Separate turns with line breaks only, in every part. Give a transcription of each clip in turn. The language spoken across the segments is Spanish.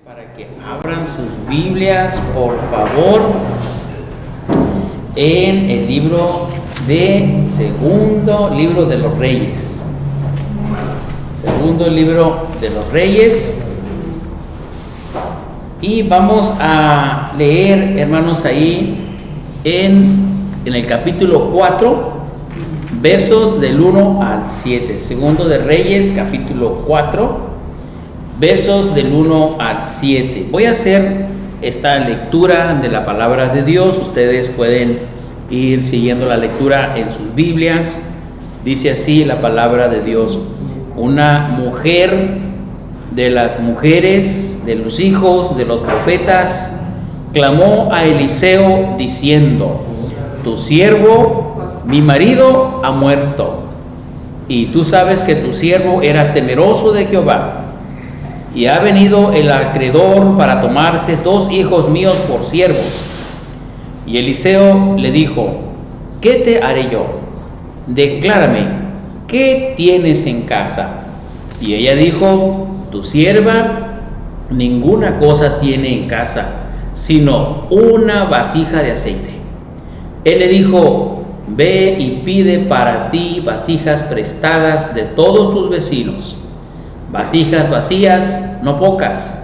Para que abran sus Biblias, por favor, en el segundo libro de los Reyes. Segundo libro de los Reyes. Y vamos a leer, hermanos, ahí en el capítulo 4, versos del 1 al 7. Segundo de Reyes, capítulo 4. Versos del 1 al 7. Voy a hacer esta lectura de la palabra de Dios. Ustedes pueden ir siguiendo la lectura en sus Biblias. Dice así la palabra de Dios: una mujer de las mujeres de los hijos de los profetas clamó a Eliseo diciendo: tu siervo, mi marido, ha muerto, y tú sabes que tu siervo era temeroso de Jehová. Y ha venido el acreedor para tomarse 2 hijos míos por siervos. Y Eliseo le dijo: ¿qué te haré yo? Declárame, ¿qué tienes en casa? Y ella dijo: tu sierva ninguna cosa tiene en casa, sino una vasija de aceite. Él le dijo: ve y pide para ti vasijas prestadas de todos tus vecinos, vasijas vacías, no pocas.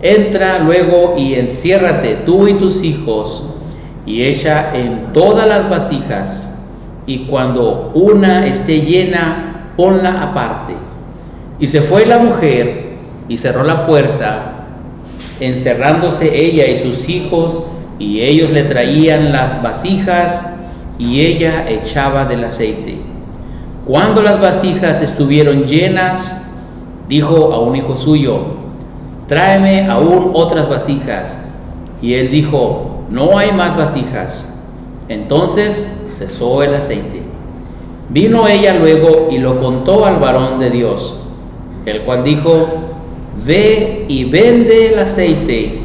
Entra luego y enciérrate tú y tus hijos, y echa en todas las vasijas, y cuando una esté llena, ponla aparte. Y se fue la mujer y cerró la puerta, encerrándose ella y sus hijos, y ellos le traían las vasijas, y ella echaba del aceite. Cuando las vasijas estuvieron llenas, dijo a un hijo suyo: tráeme aún otras vasijas. Y él dijo: no hay más vasijas. Entonces cesó el aceite. Vino ella luego y lo contó al varón de Dios, el cual dijo: ve y vende el aceite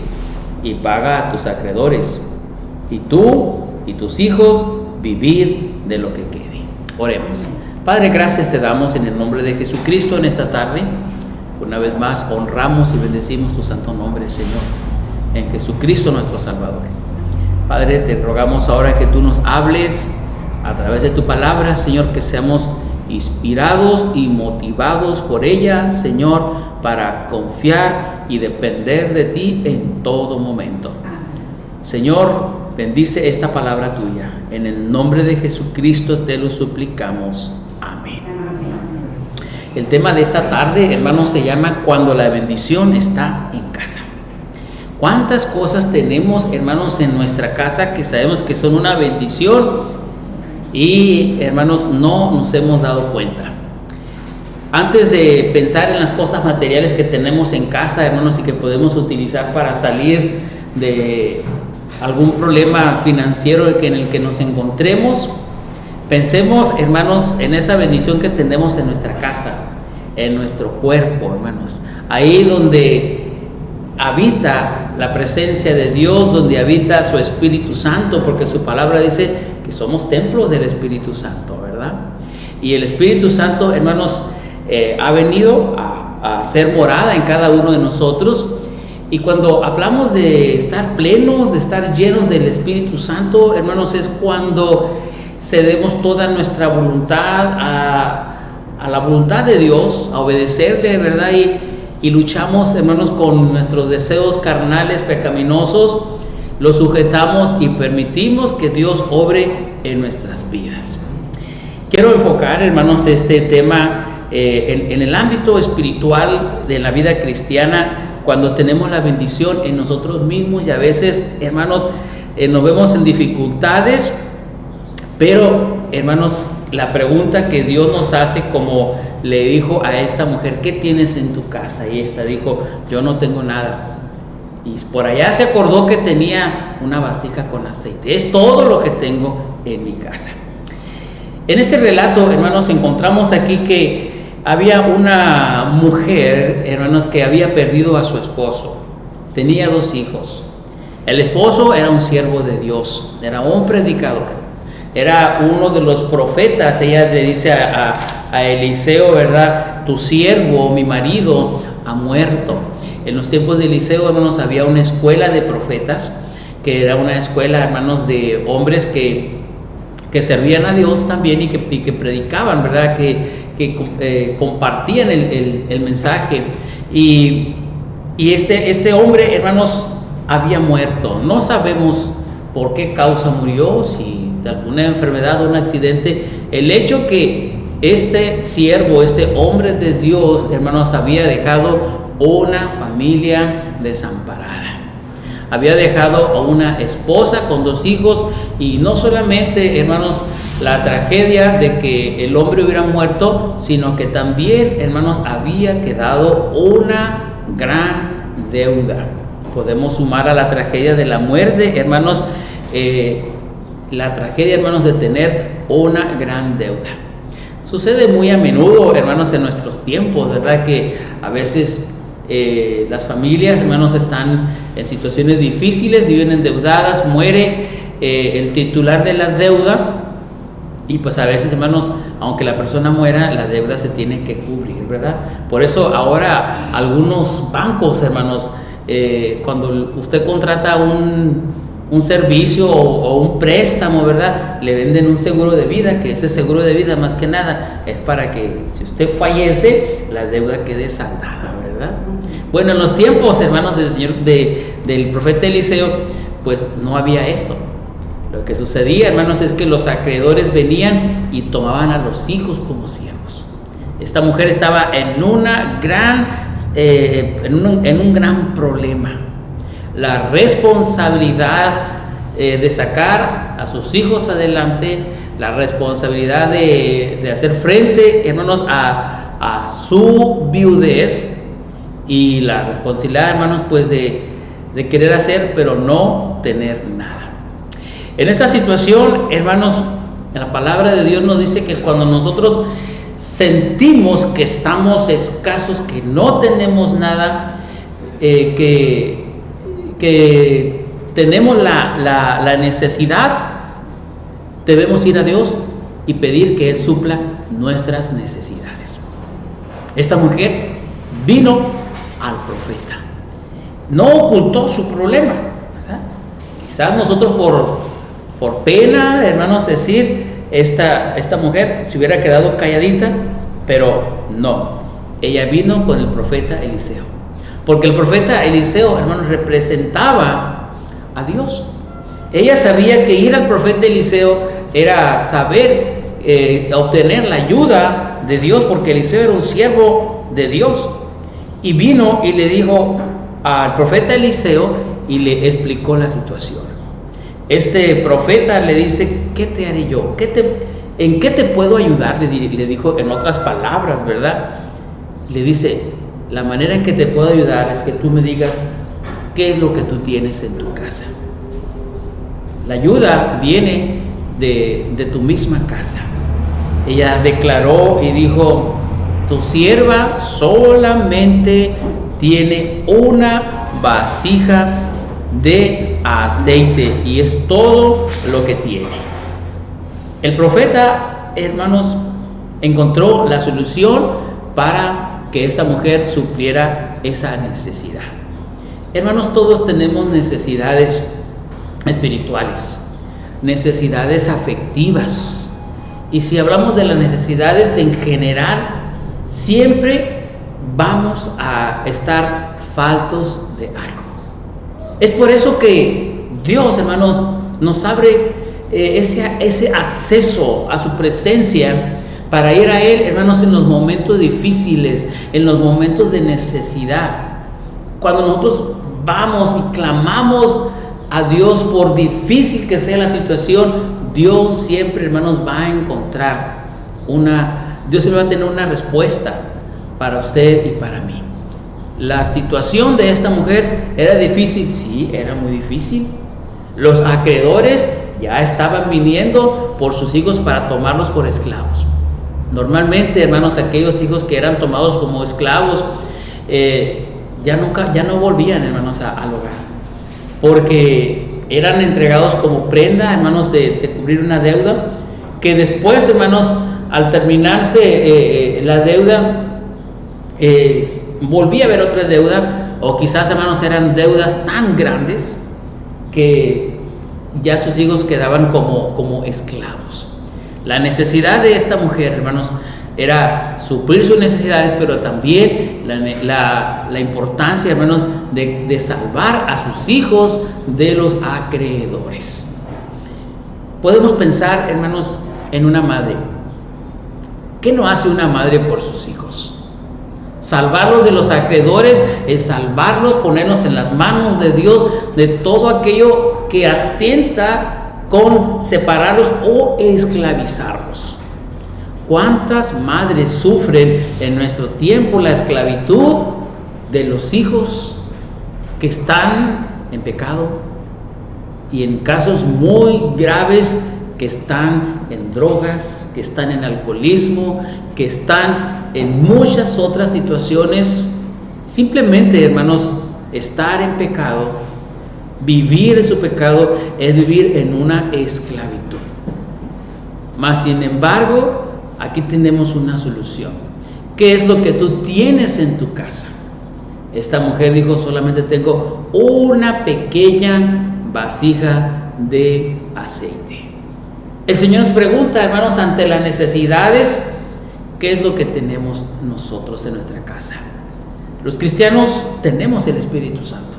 y paga a tus acreedores, y tú y tus hijos vivid de lo que quede. Oremos. Padre, gracias te damos en el nombre de Jesucristo en esta tarde. Una vez más honramos y bendecimos tu santo nombre, Señor, en Jesucristo nuestro Salvador. Padre, te rogamos ahora que tú nos hables a través de tu palabra, Señor, que seamos inspirados y motivados por ella, Señor, para confiar y depender de ti en todo momento. Señor, bendice esta palabra tuya. En el nombre de Jesucristo te lo suplicamos. Amén. El tema de esta tarde, hermanos, se llama Cuando la bendición está en casa. ¿Cuántas cosas tenemos, hermanos, en nuestra casa que sabemos que son una bendición y, hermanos, no nos hemos dado cuenta? Antes de pensar en las cosas materiales que tenemos en casa, hermanos, y que podemos utilizar para salir de algún problema financiero en el que nos encontremos, pensemos, hermanos, en esa bendición que tenemos en nuestra casa, en nuestro cuerpo, hermanos. Ahí donde habita la presencia de Dios, donde habita su Espíritu Santo, porque su palabra dice que somos templos del Espíritu Santo, ¿verdad? Y el Espíritu Santo, hermanos, ha venido a hacer morada en cada uno de nosotros. Y cuando hablamos de estar plenos, de estar llenos del Espíritu Santo, hermanos, es cuando cedemos toda nuestra voluntad a la voluntad de Dios, a obedecerle, ¿verdad? Y luchamos, hermanos, con nuestros deseos carnales pecaminosos, los sujetamos y permitimos que Dios obre en nuestras vidas. Quiero enfocar, hermanos, este tema en el ámbito espiritual de la vida cristiana, cuando tenemos la bendición en nosotros mismos y a veces, hermanos, nos vemos en dificultades. Pero, hermanos, la pregunta que Dios nos hace, como le dijo a esta mujer: ¿qué tienes en tu casa? Y esta dijo: yo no tengo nada. Y por allá se acordó que tenía una vasija con aceite. Es todo lo que tengo en mi casa. En este relato, hermanos, encontramos aquí que había una mujer, hermanos, que había perdido a su esposo. Tenía 2 hijos. El esposo era un siervo de Dios, era un predicador. Era uno de los profetas. Ella le dice a Eliseo, ¿verdad? Tu siervo, mi marido, ha muerto. en los tiempos de Eliseo, hermanos, había una escuela de profetas, que era una escuela, hermanos, de hombres que servían a Dios también y que predicaban, ¿verdad? Que compartían el mensaje. Y este hombre, hermanos, había muerto. No sabemos por qué causa murió, si de alguna enfermedad o un accidente. El hecho que este siervo, este hombre de Dios, hermanos, había dejado una familia desamparada. Había dejado a una esposa con 2 hijos, y no solamente, hermanos, la tragedia de que el hombre hubiera muerto, sino que también, hermanos, había quedado una gran deuda. Podemos sumar a la tragedia de la muerte, hermanos, la tragedia, hermanos, de tener una gran deuda. Sucede muy a menudo, hermanos, en nuestros tiempos, ¿verdad? Que a veces las familias, hermanos, están en situaciones difíciles, viven endeudadas, muere el titular de la deuda, y pues a veces, hermanos, aunque la persona muera, la deuda se tiene que cubrir, ¿verdad? Por eso ahora algunos bancos, hermanos, cuando usted contrata un servicio o un préstamo, ¿verdad?, le venden un seguro de vida, que ese seguro de vida, más que nada, es para que si usted fallece, la deuda quede saldada, ¿verdad? Bueno, en los tiempos, hermanos, del profeta Eliseo, pues no había esto. Lo que sucedía, hermanos, es que los acreedores venían y tomaban a los hijos como siervos. Esta mujer estaba en un gran problema. La responsabilidad de sacar a sus hijos adelante, la responsabilidad de hacer frente, hermanos, a su viudez, y la responsabilidad, hermanos, pues de querer hacer, pero no tener nada. En esta situación, hermanos, la palabra de Dios nos dice que cuando nosotros sentimos que estamos escasos, que no tenemos nada, que tenemos la necesidad, debemos ir a Dios y pedir que Él supla nuestras necesidades. Esta mujer vino al profeta, no ocultó su problema, ¿verdad? Quizás nosotros por pena, hermanos, decir, esta mujer se hubiera quedado calladita, pero no, ella vino con el profeta Eliseo, porque el profeta Eliseo, hermanos, representaba a Dios. Ella sabía que ir al profeta Eliseo era saber obtener la ayuda de Dios, porque Eliseo era un siervo de Dios. Y vino y le dijo al profeta Eliseo y le explicó la situación. Este profeta le dice: ¿qué te haré yo? ¿En qué te puedo ayudar? Le dijo en otras palabras, ¿verdad? Le dice: la manera en que te puedo ayudar es que tú me digas qué es lo que tú tienes en tu casa. La ayuda viene de tu misma casa. Ella declaró y dijo: tu sierva solamente tiene una vasija de aceite y es todo lo que tiene. El profeta, hermanos, encontró la solución para que esta mujer supliera esa necesidad. Hermanos, todos tenemos necesidades espirituales, necesidades afectivas, y si hablamos de las necesidades en general, siempre vamos a estar faltos de algo. Es por eso que Dios, hermanos, nos abre ese acceso a su presencia para ir a Él, hermanos, en los momentos difíciles, en los momentos de necesidad. Cuando nosotros vamos y clamamos a Dios, por difícil que sea la situación, Dios siempre, hermanos, va a encontrar Dios siempre va a tener una respuesta para usted y para mí. La situación de esta mujer era difícil, sí, era muy difícil. Los acreedores ya estaban viniendo por sus hijos para tomarlos por esclavos. Normalmente, hermanos, aquellos hijos que eran tomados como esclavos ya no volvían, hermanos, al hogar, porque eran entregados como prenda, hermanos, de cubrir una deuda, que después, hermanos, al terminarse la deuda, volvía a haber otra deuda, o quizás, hermanos, eran deudas tan grandes que ya sus hijos quedaban como esclavos. La necesidad de esta mujer, hermanos, era suplir sus necesidades, pero también la importancia, hermanos, de salvar a sus hijos de los acreedores. Podemos pensar, hermanos, en una madre. ¿Qué no hace una madre por sus hijos? Salvarlos de los acreedores es salvarlos, ponernos en las manos de Dios de todo aquello que atenta con separarlos o esclavizarlos. ¿Cuántas madres sufren en nuestro tiempo la esclavitud de los hijos que están en pecado? Y en casos muy graves, que están en drogas, que están en alcoholismo, que están en muchas otras situaciones. Simplemente, hermanos, estar en pecado, vivir en su pecado, es vivir en una esclavitud. Mas, sin embargo, aquí tenemos una solución. ¿Qué es lo que tú tienes en tu casa? Esta mujer dijo: solamente tengo una pequeña vasija de aceite. El Señor nos pregunta, hermanos, ante las necesidades, ¿qué es lo que tenemos nosotros en nuestra casa? Los cristianos tenemos el Espíritu Santo,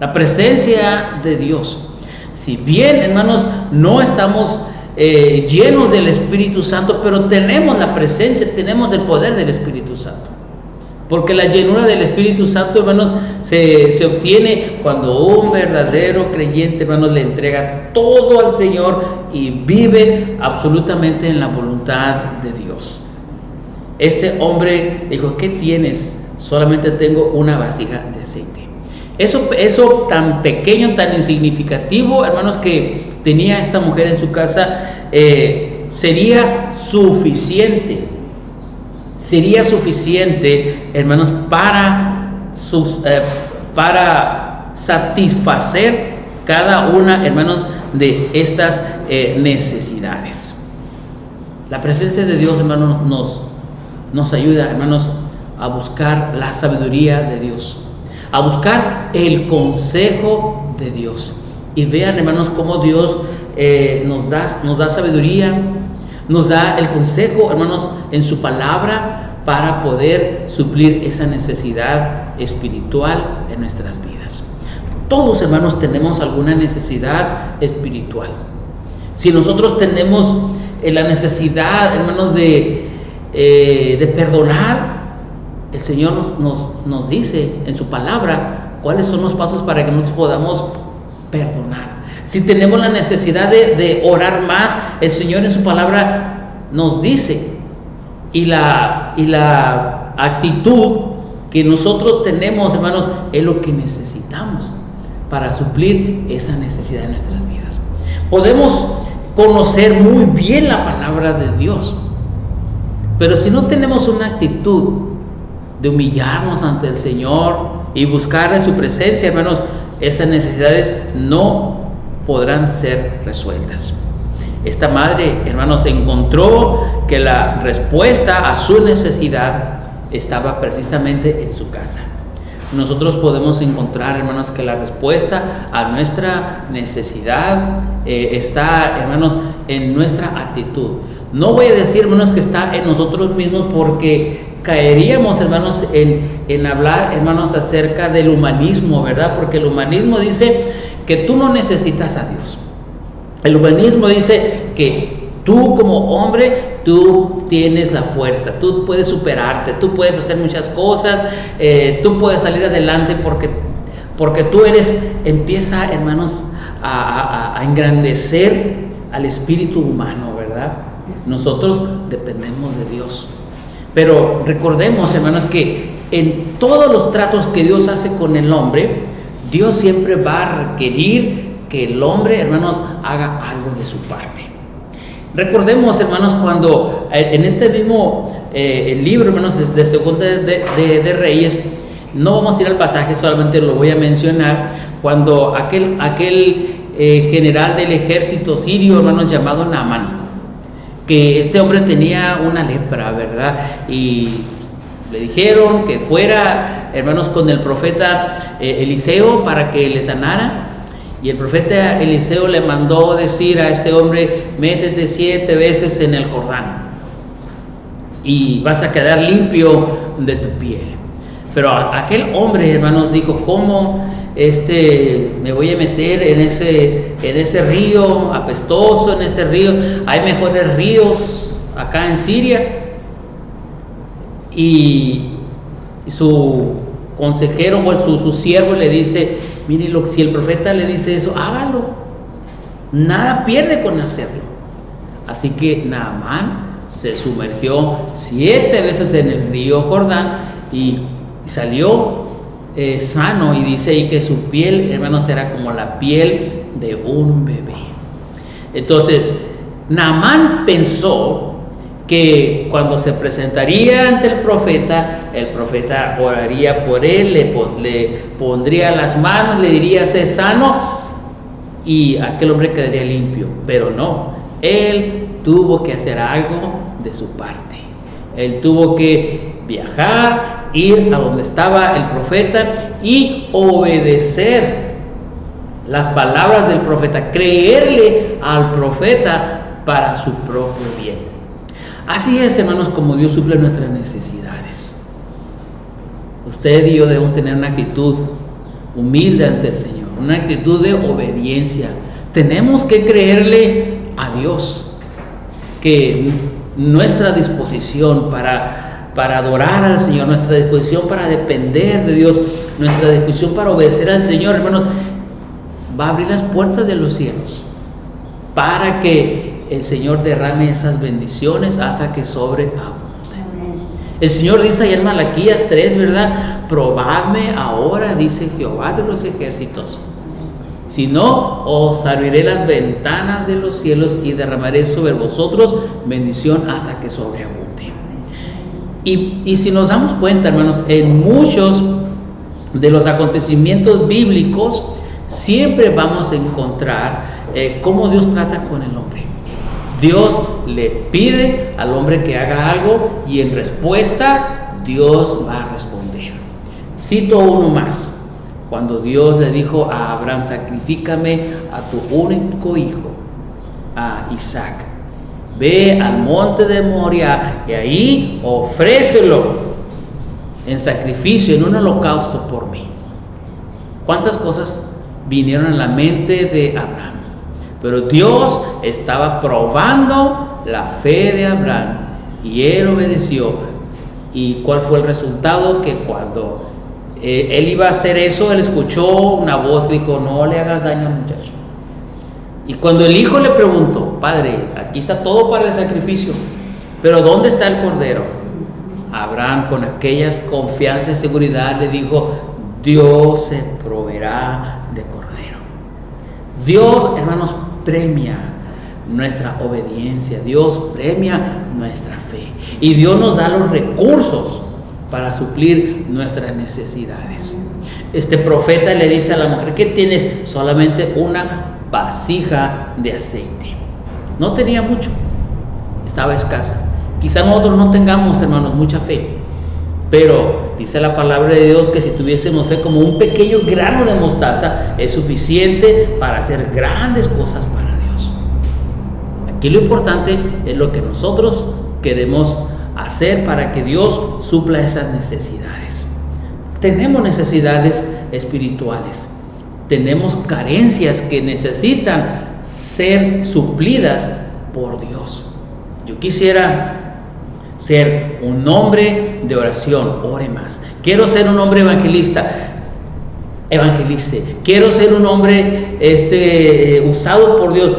la presencia de Dios. Si bien, hermanos, no estamos llenos del Espíritu Santo, pero tenemos la presencia, tenemos el poder del Espíritu Santo. Porque la llenura del Espíritu Santo, hermanos, se obtiene cuando un verdadero creyente, hermanos, le entrega todo al Señor y vive absolutamente en la voluntad de Dios. Este hombre dijo: ¿qué tienes? Solamente tengo una vasija de aceite. Eso tan pequeño, tan insignificativo, hermanos, que tenía esta mujer en su casa, sería suficiente. Sería suficiente, hermanos, para satisfacer cada una, hermanos, de estas necesidades. La presencia de Dios, hermanos, nos ayuda, hermanos, a buscar la sabiduría de Dios, a buscar el consejo de Dios. Y vean, hermanos, cómo Dios nos da sabiduría, nos da el consejo, hermanos, en su palabra para poder suplir esa necesidad espiritual en nuestras vidas. Todos, hermanos, tenemos alguna necesidad espiritual. Si nosotros tenemos la necesidad, hermanos, de perdonar, el Señor nos dice en su palabra cuáles son los pasos para que nosotros podamos perdonar. Si tenemos la necesidad de orar más, el Señor en su palabra nos dice, y la actitud que nosotros tenemos, hermanos, es lo que necesitamos para suplir esa necesidad de nuestras vidas. Podemos conocer muy bien la palabra de Dios, pero si no tenemos una actitud de humillarnos ante el Señor y buscar en su presencia, hermanos, esas necesidades no podrán ser resueltas. Esta madre, hermanos, encontró que la respuesta a su necesidad estaba precisamente en su casa. Nosotros podemos encontrar, hermanos, que la respuesta a nuestra necesidad está, hermanos, en nuestra actitud. No voy a decir, hermanos, que está en nosotros mismos, porque caeríamos, hermanos, en hablar, hermanos, acerca del humanismo, ¿verdad? Porque el humanismo dice que tú no necesitas a Dios. El humanismo dice que tú como hombre, tú tienes la fuerza, tú puedes superarte, tú puedes hacer muchas cosas, tú puedes salir adelante porque tú empieza, hermanos, a engrandecer al espíritu humano, ¿verdad? Nosotros dependemos de Dios. Pero recordemos, hermanos, que en todos los tratos que Dios hace con el hombre, Dios siempre va a requerir que el hombre, hermanos, haga algo de su parte. Recordemos, hermanos, cuando en este mismo libro, hermanos, de Segunda de Reyes, no vamos a ir al pasaje, solamente lo voy a mencionar, cuando aquel general del ejército sirio, hermanos, llamado Naamán, que este hombre tenía una lepra, ¿verdad? Y Le dijeron que fuera, hermanos, con el profeta Eliseo para que le sanara. Y el profeta Eliseo le mandó decir a este hombre: métete 7 veces en el Jordán y vas a quedar limpio de tu piel. Pero aquel hombre, hermanos, dijo: ¿cómo me voy a meter en ese río apestoso? En ese río hay mejores ríos acá en Siria. Y su consejero o su siervo le dice: mire, si el profeta le dice eso, hágalo, nada pierde con hacerlo. Así que Naamán se sumergió 7 veces en el río Jordán y salió sano, y dice ahí que su piel, hermanos, era como la piel de un bebé. Entonces Naamán pensó que cuando se presentaría ante el profeta oraría por él, le pondría las manos, le diría: sé sano, y aquel hombre quedaría limpio. Pero no, él tuvo que hacer algo de su parte. Él tuvo que viajar, ir a donde estaba el profeta y obedecer las palabras del profeta, creerle al profeta para su propio bien. Así es, hermanos, como Dios suple nuestras necesidades. Usted y yo debemos tener una actitud humilde ante el Señor, una actitud de obediencia. Tenemos que creerle a Dios que nuestra disposición para adorar al Señor, nuestra disposición para depender de Dios, nuestra disposición para obedecer al Señor, hermanos, va a abrir las puertas de los cielos para que el Señor derrame esas bendiciones hasta que sobreabunde. El Señor dice allá en Malaquías 3, ¿verdad? Probadme ahora, dice Jehová de los ejércitos. Si no, os abriré las ventanas de los cielos y derramaré sobre vosotros bendición hasta que sobreabunde. Y si nos damos cuenta, hermanos, en muchos de los acontecimientos bíblicos siempre vamos a encontrar cómo Dios trata con el hombre. Dios le pide al hombre que haga algo y en respuesta Dios va a responder. Cito uno más. Cuando Dios le dijo a Abraham: sacrifícame a tu único hijo, a Isaac. Ve al monte de Moria y ahí ofrécelo en sacrificio, en un holocausto por mí. ¿Cuántas cosas vinieron a la mente de Abraham? Pero Dios estaba probando la fe de Abraham y él obedeció. ¿Y cuál fue el resultado? Que cuando él iba a hacer eso, él escuchó una voz que dijo: no le hagas daño al muchacho. Y cuando el hijo le preguntó: padre, aquí está todo para el sacrificio, pero ¿dónde está el cordero? Abraham, con aquellas confianza y seguridad, le dijo: Dios se proveerá de cordero. Dios, hermanos, premia nuestra obediencia, Dios premia nuestra fe y Dios nos da los recursos para suplir nuestras necesidades. Este profeta le dice a la mujer: ¿qué tienes? Solamente una vasija de aceite. No tenía mucho, estaba escasa. Quizá nosotros no tengamos, hermanos, mucha fe, pero dice la palabra de Dios que si tuviésemos fe como un pequeño grano de mostaza, es suficiente para hacer grandes cosas para Dios. Aquí lo importante es lo que nosotros queremos hacer para que Dios supla esas necesidades. Tenemos necesidades espirituales, tenemos carencias que necesitan ser suplidas por Dios. Yo quisiera ser un hombre de oración, ore más. Quiero ser un hombre evangelista, evangelice. Quiero ser un hombre usado por Dios,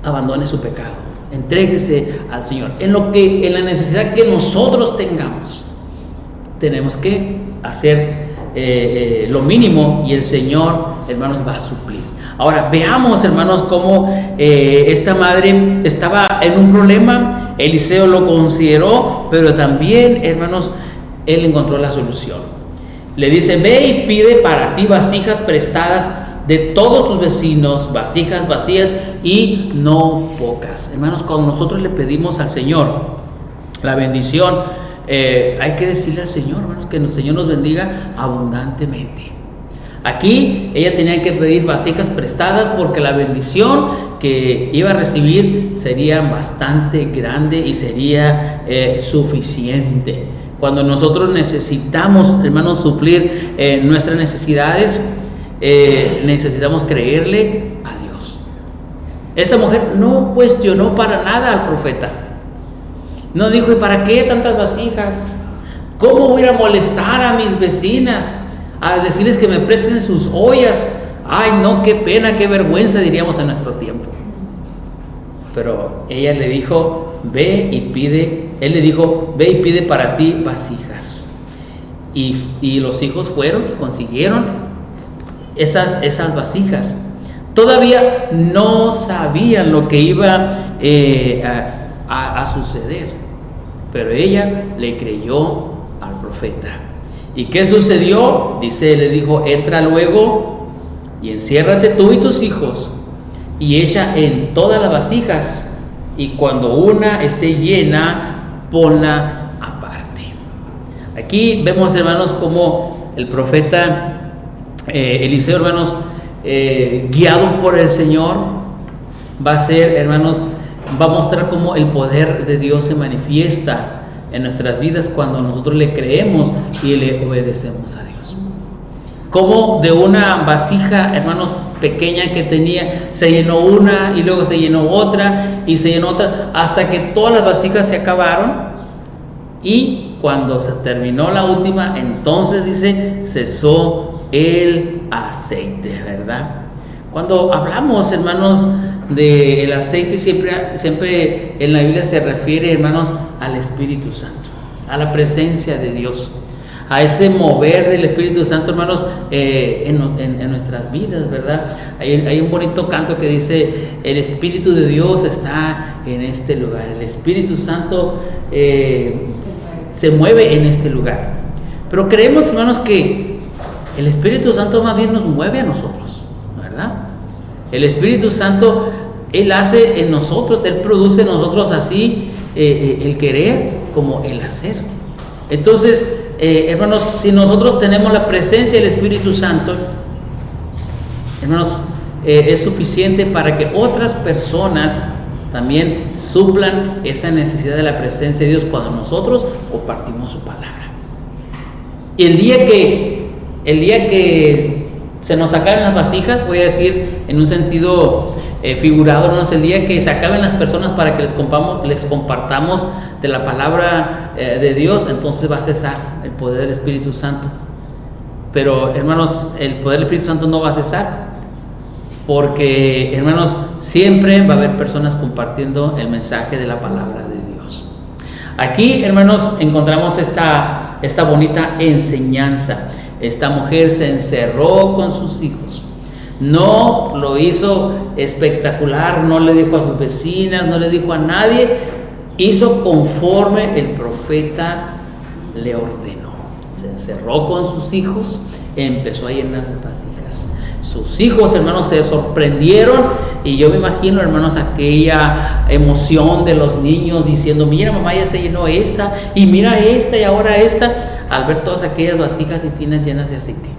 abandone su pecado, entréguese al Señor. En la necesidad que nosotros tengamos, tenemos que hacer lo mínimo y el Señor, hermanos, va a suplir. Ahora veamos, hermanos, cómo esta madre estaba en un problema. Eliseo lo consideró, pero también, hermanos, él encontró la solución. Le dice: ve y pide para ti vasijas prestadas de todos tus vecinos, vasijas vacías y no pocas. Hermanos, cuando nosotros le pedimos al Señor la bendición, hay que decirle al Señor, hermanos, que el Señor nos bendiga abundantemente. Aquí ella tenía que pedir vasijas prestadas porque la bendición que iba a recibir sería bastante grande y sería suficiente. Cuando nosotros necesitamos, hermanos, suplir nuestras necesidades, necesitamos creerle a Dios. Esta mujer no cuestionó para nada al profeta. No dijo, ¿y para qué tantas vasijas? ¿Cómo voy a molestar a mis vecinas? A decirles que me presten sus ollas. Ay, no, qué pena, qué vergüenza, diríamos en nuestro tiempo. Pero ella le dijo, ve y pide. Él le dijo, ve y pide para ti vasijas. Y los hijos fueron y consiguieron esas vasijas. Todavía no sabían lo que iba a suceder, pero ella le creyó al profeta. ¿Y qué sucedió? Dice, le dijo, entra luego y enciérrate tú y tus hijos y echa en todas las vasijas, y cuando una esté llena, ponla aparte. Aquí vemos, hermanos, cómo el profeta Eliseo, hermanos, guiado por el Señor, va a ser, hermanos, va a mostrar cómo el poder de Dios se manifiesta en nuestras vidas cuando nosotros le creemos y le obedecemos a Dios. Como de una vasija, hermanos, pequeña que tenía, se llenó una y luego se llenó otra y se llenó otra, hasta que todas las vasijas se acabaron, y cuando se terminó la última, entonces dice, cesó el aceite, ¿verdad? Cuando hablamos, hermanos, del aceite, siempre en la Biblia se refiere, hermanos, al Espíritu Santo, a la presencia de Dios, a ese mover del Espíritu Santo, hermanos, en nuestras vidas, ¿verdad? Hay un bonito canto que dice, el Espíritu de Dios está en este lugar, el Espíritu Santo se mueve en este lugar. Pero creemos, hermanos, que el Espíritu Santo más bien nos mueve a nosotros, ¿verdad? El Espíritu Santo, Él hace en nosotros, Él produce en nosotros así el querer como el hacer. Entonces, hermanos, si nosotros tenemos la presencia del Espíritu Santo, hermanos, es suficiente para que otras personas también suplan esa necesidad de la presencia de Dios cuando nosotros compartimos su palabra. Y el día que se nos acaben las vasijas, voy a decir en un sentido figurado, ¿no? El día que se acaben las personas para que les compartamos de la palabra de Dios, entonces va a cesar el poder del Espíritu Santo. Pero, hermanos, el poder del Espíritu Santo no va a cesar, porque, hermanos, siempre va a haber personas compartiendo el mensaje de la palabra de Dios. Aquí, hermanos, encontramos esta bonita enseñanza. Esta mujer se encerró con sus hijos. No lo hizo espectacular, no le dijo a sus vecinas, no le dijo a nadie. Hizo conforme el profeta le ordenó. Se encerró con sus hijos, empezó a llenar las vasijas. Sus hijos, hermanos, se sorprendieron, y yo me imagino, hermanos, aquella emoción de los niños diciendo, mira mamá, ya se llenó esta, y mira esta, y ahora esta, al ver todas aquellas vasijas y tinas llenas de aceite.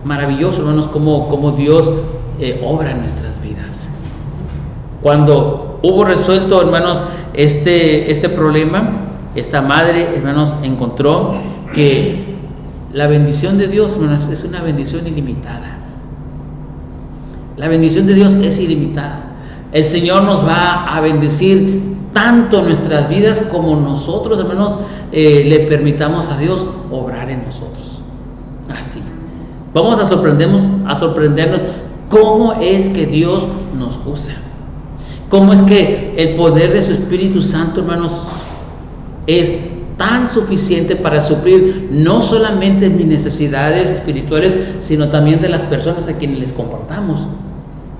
Maravilloso, hermanos, como Dios obra en nuestras vidas. Cuando hubo resuelto, hermanos, este problema, esta madre, hermanos, encontró que la bendición de Dios, hermanos, es una bendición ilimitada. La bendición de Dios es ilimitada. El Señor nos va a bendecir tanto en nuestras vidas como nosotros, hermanos, le permitamos a Dios obrar en nosotros. Así. Vamos a sorprendernos cómo es que Dios nos usa. Cómo es que el poder de su Espíritu Santo, hermanos, es tan suficiente para suplir no solamente mis necesidades espirituales, sino también de las personas a quienes les compartamos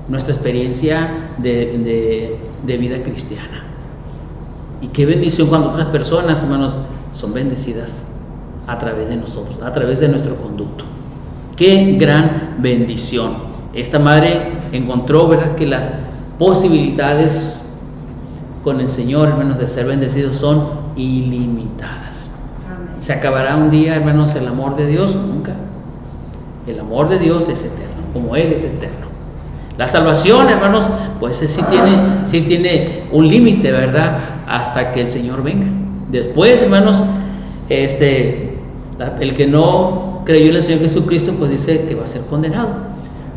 nuestra experiencia de vida cristiana. Y qué bendición cuando otras personas, hermanos, son bendecidas a través de nosotros, a través de nuestro conducto. Qué gran bendición. Esta madre encontró, ¿verdad?, que las posibilidades con el Señor, hermanos, de ser bendecidos son ilimitadas. ¿Se acabará un día, hermanos, el amor de Dios? Nunca. El amor de Dios es eterno, como Él es eterno. La salvación, hermanos, pues sí tiene un límite, ¿verdad? Hasta que el Señor venga. Después, hermanos, el que no creyó en el Señor Jesucristo, pues dice que va a ser condenado.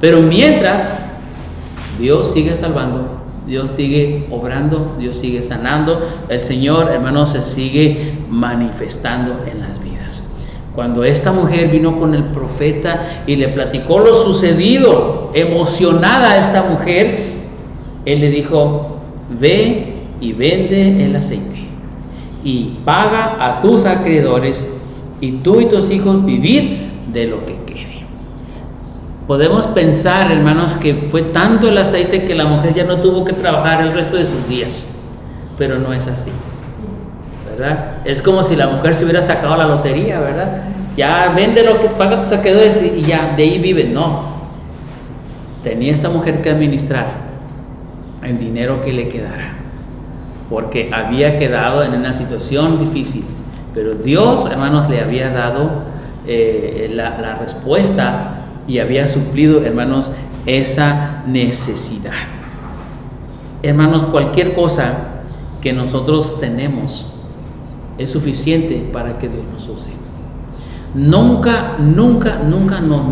Pero mientras, Dios sigue salvando, Dios sigue obrando, Dios sigue sanando, el Señor, hermanos, se sigue manifestando en las vidas. Cuando esta mujer vino con el profeta y le platicó lo sucedido, emocionada esta mujer, él le dijo: ve y vende el aceite y paga a tus acreedores, y tú y tus hijos vivid de lo que quede. Podemos pensar, hermanos, que fue tanto el aceite que la mujer ya no tuvo que trabajar el resto de sus días, pero no es así, ¿verdad? Es como si la mujer se hubiera sacado la lotería, ¿verdad? Ya vende lo que paga tus acreedores y ya de ahí vive. No, tenía esta mujer que administrar el dinero que le quedara, porque había quedado en una situación difícil, pero Dios, hermanos, le había dado la respuesta y había suplido, hermanos, esa necesidad. Hermanos, cualquier cosa que nosotros tenemos es suficiente para que Dios nos use. Nunca nos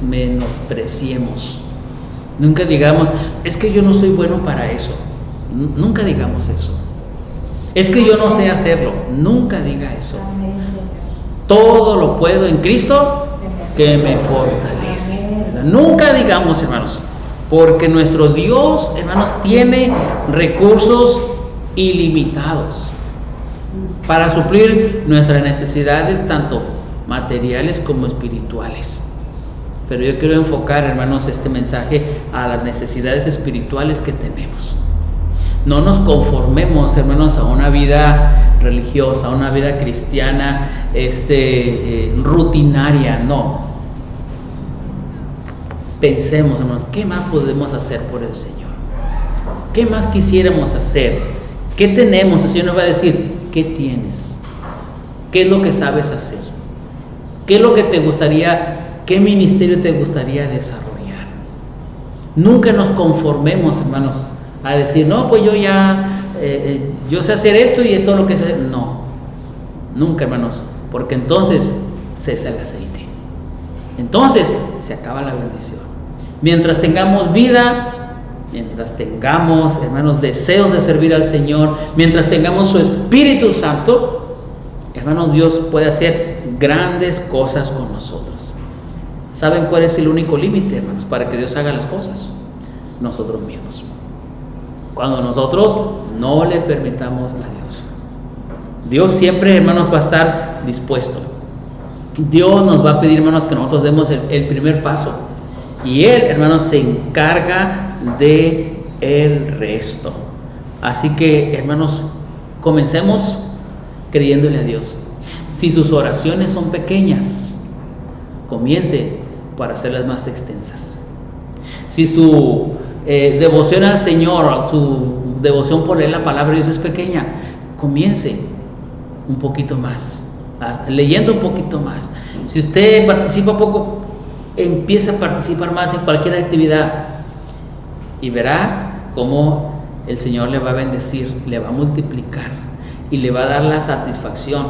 menospreciemos. Nunca digamos: es que yo no soy bueno para eso. Nunca digamos eso. Es que yo no sé hacerlo. Nunca diga eso. Todo lo puedo en Cristo que me fortalece. Nunca digamos, hermanos, porque nuestro Dios, hermanos, tiene recursos ilimitados para suplir nuestras necesidades, tanto materiales como espirituales. Pero yo quiero enfocar, hermanos, este mensaje a las necesidades espirituales que tenemos. No nos conformemos, hermanos, a una vida religiosa, a una vida cristiana rutinaria, no. Pensemos, hermanos, ¿qué más podemos hacer por el Señor? ¿Qué más quisiéramos hacer? ¿Qué tenemos? El Señor nos va a decir: ¿qué tienes? ¿Qué es lo que sabes hacer? ¿Qué es lo que te gustaría, qué ministerio te gustaría desarrollar? Nunca nos conformemos, hermanos, a decir: no, pues yo sé hacer esto y esto es lo que sé. No, nunca, hermanos, porque entonces cesa el aceite. Entonces se acaba la bendición. Mientras tengamos vida, mientras tengamos, hermanos, deseos de servir al Señor, mientras tengamos su Espíritu Santo, hermanos, Dios puede hacer grandes cosas con nosotros. ¿Saben cuál es el único límite, hermanos, para que Dios haga las cosas? Nosotros mismos. Cuando nosotros no le permitamos a Dios. Dios siempre, hermanos, va a estar dispuesto. Dios nos va a pedir, hermanos, que nosotros demos el primer paso. Y Él, hermanos, se encarga de el resto. Así que, hermanos, comencemos creyéndole a Dios. Si sus oraciones son pequeñas, comience para hacerlas más extensas. Si su devoción al Señor, su devoción por leer la palabra de Dios es pequeña, comience un poquito más, leyendo un poquito más. Si usted participa poco, empieza a participar más en cualquier actividad y verá cómo el Señor le va a bendecir, le va a multiplicar y le va a dar la satisfacción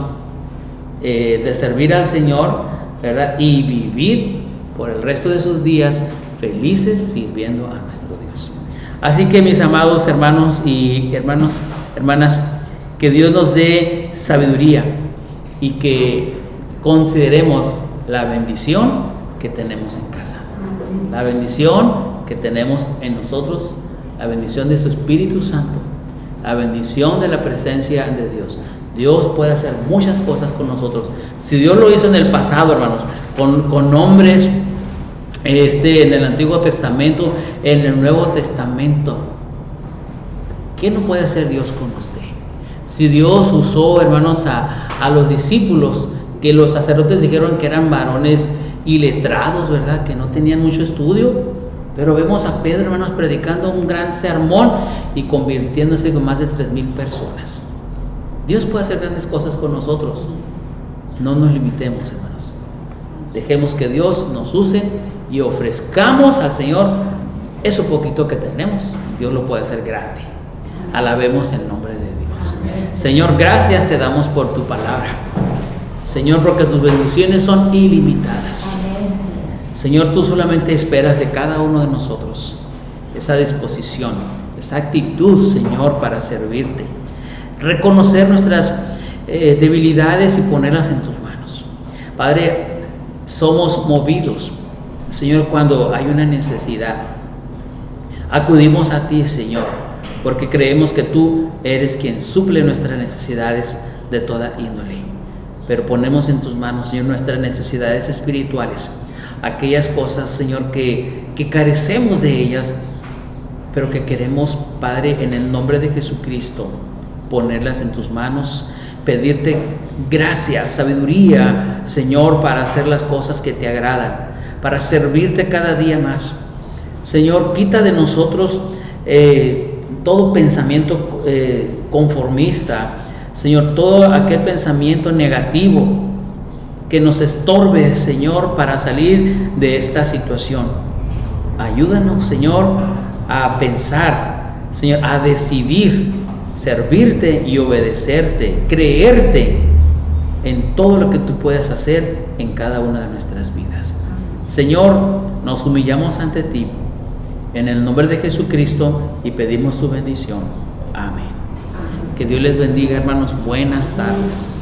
de servir al Señor, ¿verdad? Y vivir por el resto de sus días felices sirviendo a nuestro Dios. Así que, mis amados hermanos y hermanas, que Dios nos dé sabiduría y que consideremos la bendición que tenemos en casa, la bendición que tenemos en nosotros, la bendición de su Espíritu Santo, la bendición de la presencia de Dios. Dios puede hacer muchas cosas con nosotros. Si Dios lo hizo en el pasado, hermanos, con hombres en el Antiguo Testamento, en el Nuevo Testamento, ¿qué no puede hacer Dios con usted? Si Dios usó, hermanos, a los discípulos, que los sacerdotes dijeron que eran varones iletrados, ¿verdad? Que no tenían mucho estudio, pero vemos a Pedro, hermanos, predicando un gran sermón y convirtiéndose con más de 3,000 personas. Dios puede hacer grandes cosas con nosotros. No nos limitemos, hermanos. Dejemos que Dios nos use y ofrezcamos al Señor eso poquito que tenemos. Dios lo puede hacer grande. Alabemos el nombre de Dios. Señor, gracias te damos por tu palabra. Señor, porque tus bendiciones son ilimitadas. Señor, tú solamente esperas de cada uno de nosotros esa disposición, esa actitud, Señor, para servirte. Reconocer nuestras debilidades y ponerlas en tus manos. Padre, somos movidos, Señor, cuando hay una necesidad. Acudimos a ti, Señor, porque creemos que tú eres quien suple nuestras necesidades de toda índole. Pero ponemos en tus manos, Señor, nuestras necesidades espirituales, aquellas cosas, Señor, que carecemos de ellas, pero que queremos, Padre, en el nombre de Jesucristo, ponerlas en tus manos, pedirte gracias, sabiduría, Señor, para hacer las cosas que te agradan, para servirte cada día más. Señor, quita de nosotros todo pensamiento conformista, Señor, todo aquel pensamiento negativo que nos estorbe, Señor, para salir de esta situación. Ayúdanos, Señor, a pensar, Señor, a decidir servirte y obedecerte, creerte en todo lo que tú puedas hacer en cada una de nuestras vidas. Señor, nos humillamos ante ti en el nombre de Jesucristo y pedimos tu bendición. Amén. Que Dios les bendiga, hermanos. Buenas tardes.